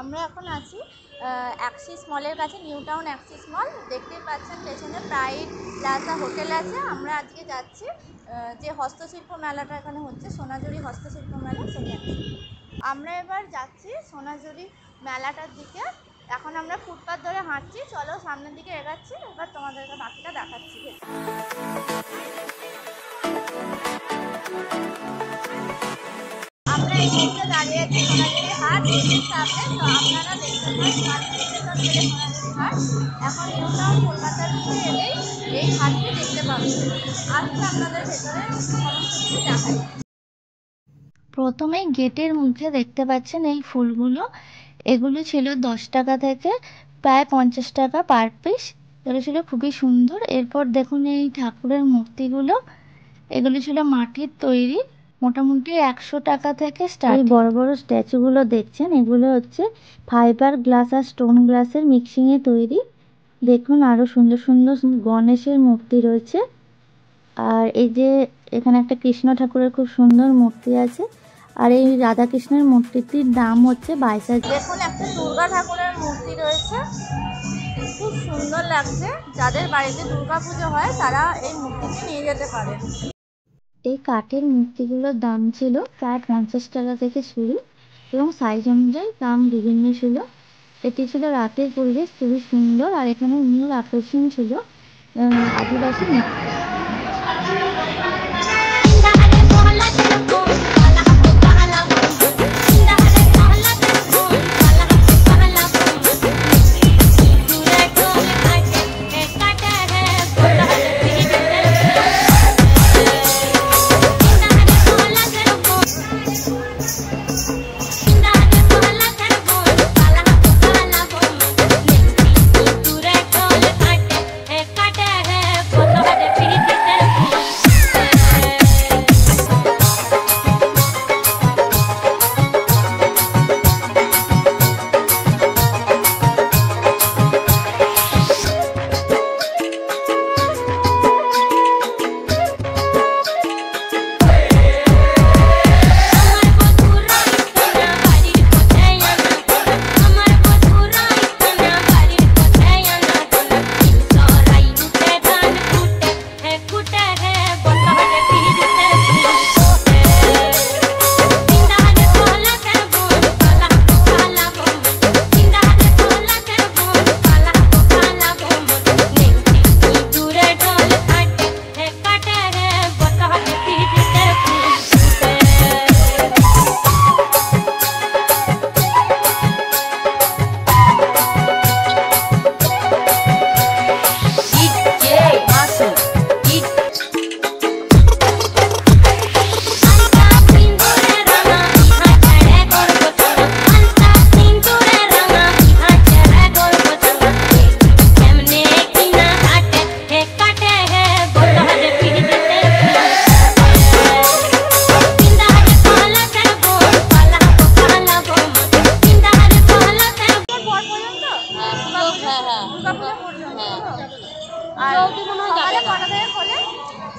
আমরা এখন আছি অ্যাক্সিস মলের কাছে, নিউ টাউন অ্যাক্সিস মল। দেখতেই পাচ্ছেন পেছনে প্রাইড প্লাজা হোটেল আছে। আমরা আজকে যাচ্ছি যে হস্তশিল্প মেলাটা এখানে হচ্ছে, সোনাঝুরি হস্তশিল্প মেলা, সেখানে আমরা এবার যাচ্ছি সোনাঝুরি মেলাটার দিকে। এখন আমরা ফুটপাথ ধরে হাঁটছি, চলো সামনের দিকে এগাচ্ছি, এবার তোমাদেরকে বাকিটা দেখাচ্ছি। আমরা এই মুহূর্তে দাঁড়িয়ে আছি সোনাঝুরি হাট গেটের সামনে। তো আপনারা দেখতে পান সোনাঝুরি হাট। এখন নিউ টাউন কলকাতার দিকে এলেই এই হাটটি দেখতে পাবেন। আজকে আপনাদের ভেতরে সমস্ত কিছু দেখাই। প্রথমেই গেটের মধ্যে দেখতে পাচ্ছেন এই ফুলগুলো, এগুলো ছিল 10 টাকা থেকে প্রায় 50 টাকা পার পিস। এগুলো ছিল খুবই সুন্দর। এরপর দেখুন এই ঠাকুরের মূর্তিগুলো, এগুলো ছিল মাটির তৈরি, মোটামুটি 100 টাকা থেকে স্টার্ট। এই বড় বড় স্ট্যাচুগুলো দেখছেন, এগুলো হচ্ছে ফাইবার গ্লাস আর স্টোন গ্লাসের মিক্সিংয়ে তৈরি। দেখুন আরো সুন্দর সুন্দর গণেশের মূর্তি রয়েছে। আর এই যে এখানে একটা কৃষ্ণ ঠাকুরের খুব সুন্দর মূর্তি আছে। আর এই রাধাকৃষ্ণের মূর্তিটির দাম হচ্ছে 22,000। দেখুন একটা দুর্গা ঠাকুরের মূর্তি রয়েছে, খুব সুন্দর লাগছে। যাদের বাড়িতে দুর্গা পুজো হয় তারা এই মূর্তিটি নিয়ে যেতে পারে। এই কাঠের মূর্তিগুলোর দাম ছিল প্রায় 50 টাকা থেকে শুরু, এবং সাইজ অনুযায়ী দাম বিভিন্ন ছিল। এটি ছিল রাতের পরিবেশ, খুবই সুন্দর। আর এখানে মূল আকর্ষণ ছিল আদিবাসী নৃত্য।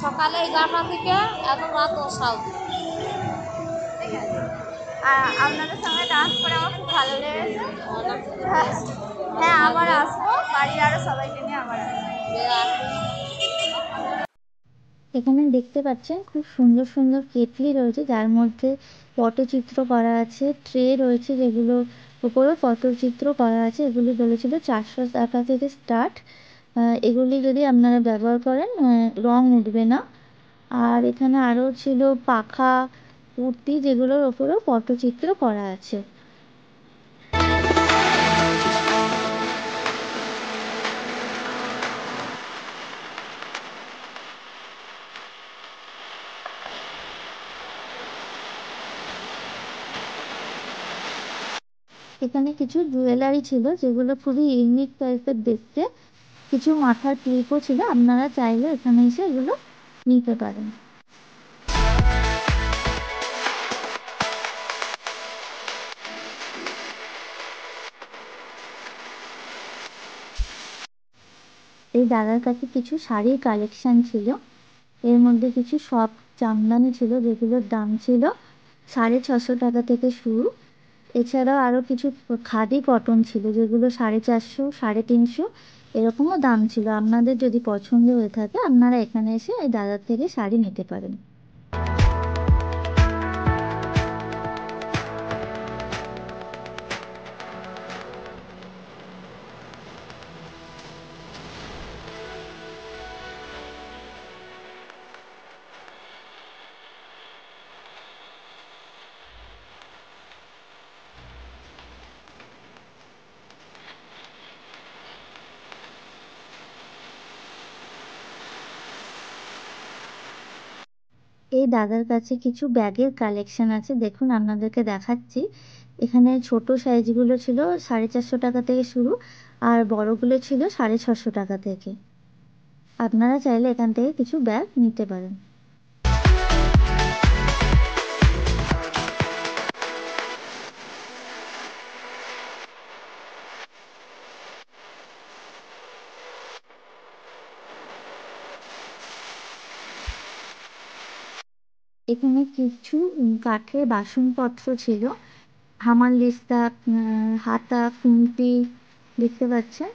সকালে 11টা থেকে এখন রাত 10টা অবধি। আর আপনাদের সঙ্গে ডান্স করে আমার খুব ভালো লেগেছে। হ্যাঁ, আবার আসবো, বাড়ির আরো সবাইকে নিয়ে আবার আসবো। এখানে দেখতে পাচ্ছেন খুব সুন্দর সুন্দর কেটলি রয়েছে, যার মধ্যে পটচিত্র করা আছে। ট্রে রয়েছে যেগুলোর উপরেও পটচিত্র করা আছে। এগুলি বলেছিল 400 টাকা থেকে স্টার্ট। এগুলি যদি আপনারা ব্যবহার করেন রং উঠবে না। আর এখানে আরও ছিল পাখা, কুর্তি, যেগুলোর ওপরেও পটচিত্র করা আছে। এখানে কিছু জুয়েলারি ছিল যেগুলো খুবই ইউনিক টাইপের দেখতে। কিছু মাথার ক্লিপও ছিল, আপনারা চাইলে এখানে এসে এগুলো নিতে পারেন। এই দাদার কাছে কিছু শাড়ির কালেকশন ছিল। এর মধ্যে কিছু সব জামদানি ছিল যেগুলোর দাম ছিল 650 টাকা থেকে শুরু, এছাড়াও আরও কিছু খাদি কটন ছিল, যেগুলো 450, 350 এরকমও দাম ছিল। আপনাদের যদি পছন্দ হয়ে থাকে আপনারা এখানে এসে এই দাদার থেকে শাড়ি নিতে পারেন। এই দাদার কাছে কিছু ব্যাগের কালেকশন আছে, দেখুন আপনাদেরকে দেখাচ্ছি। এখানে ছোট সাইজগুলো ছিল 450 টাকা থেকে শুরু, আর বড়গুলো ছিল 650 টাকা থেকে। আপনারা চাইলে এখান থেকে কিছু ব্যাগ নিতে পারেন। এখানে কিছু কাঠের বাসনপত্র ছিল, হামানদিস্তা, হাতা, খুন্তি দেখতে পাচ্ছেন।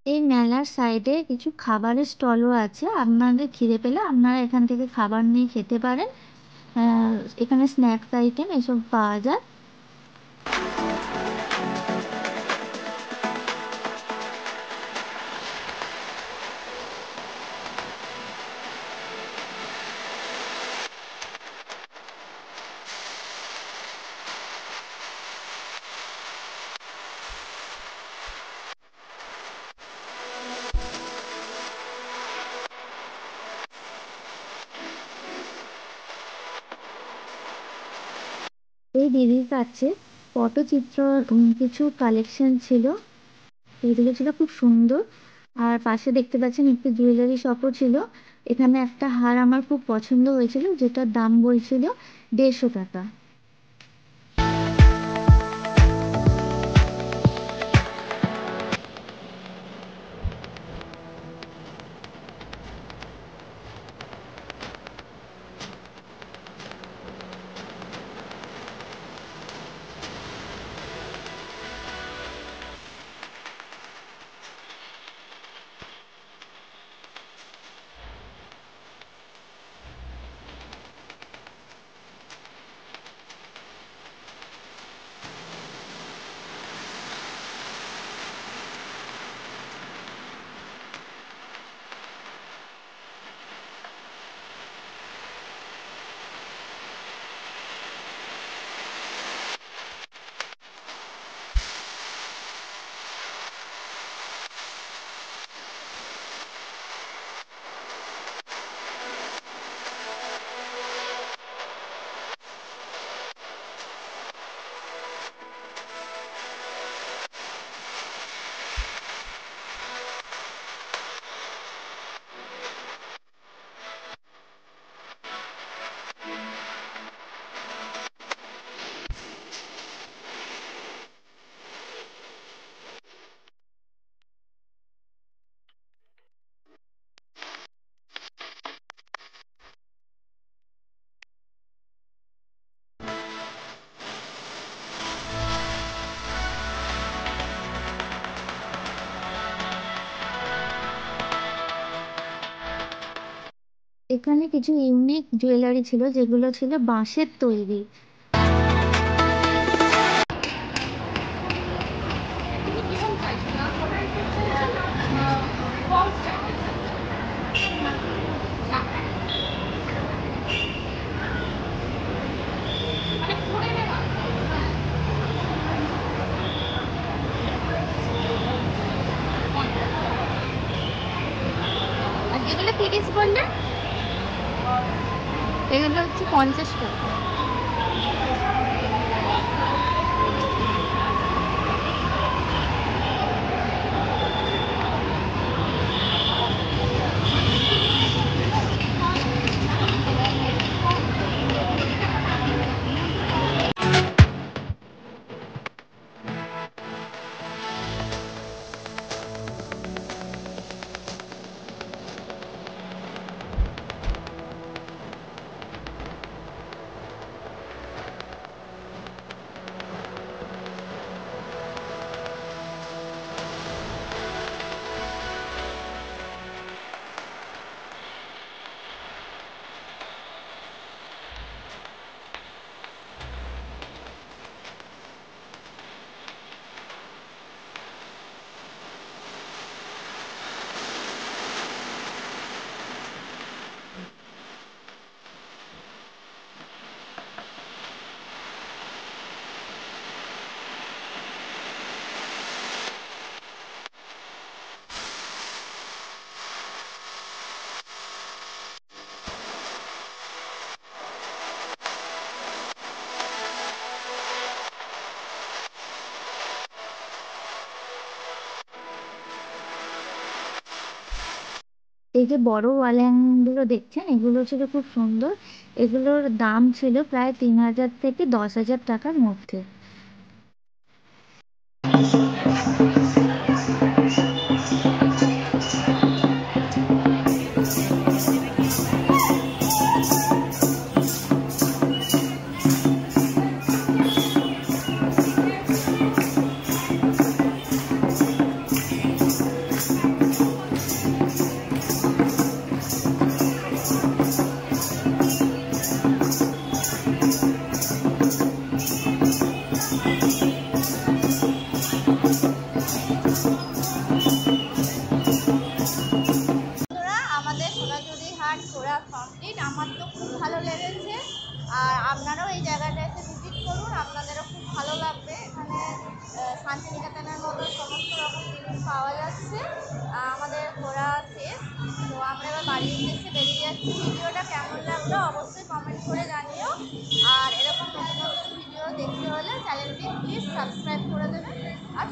এই মেলার সাইডে কিছু খাবারের স্টলও আছে, আপনাদের খিদে পেলে আপনারা এখান থেকে খাবার নিয়ে খেতে পারেন। এখানে স্ন্যাক্স আইটেম এসব পাওয়া যায়। এই দিদির কাছে পটচিত্র কিছু কালেকশন ছিল, এগুলো ছিল খুব সুন্দর। আর পাশে দেখতে পাচ্ছেন একটি জুয়েলারি শপও ছিল। এখানে একটা হার আমার খুব পছন্দ হয়েছিল, যেটার দাম বলছিল 150 টাকা। এখানে কিছু ইউনিক জুয়েলারি ছিল, যেগুলো ছিল বাঁশের তৈরি। আর যেগুলো 30 বললেন এগুলো হচ্ছে 50 টাকা। এই যে বড় ওয়াল হ্যাঙ্গগুলো দেখছেন, এগুলো ছিল খুব সুন্দর। এগুলোর দাম ছিল প্রায় 3,000 থেকে 10,000 টাকার মধ্যে। আমাদের সোনাঝুরি হাট ঘোরা কমপ্লিট। আমার তো খুব ভালো লেগেছে, আর আপনারাও এই জায়গাটা এসে ভিজিট করুন, আপনাদেরও খুব ভালো লাগবে। এখানে শান্তিনিকেতনের মতো সমস্ত রকম জিনিস পাওয়া যাচ্ছে। আমাদের ঘোরা শেষ, তো আমরা এবার বাড়ির উদ্দেশ্যে বেরিয়ে যাচ্ছি। ভিডিওটা কেমন লাগলো অবশ্যই কমেন্ট করে জানিও, আর এরকম নতুন নতুন ভিডিও দেখতে হলে চ্যানেলটি প্লিজ সাবস্ক্রাইব করে দেবেন। আর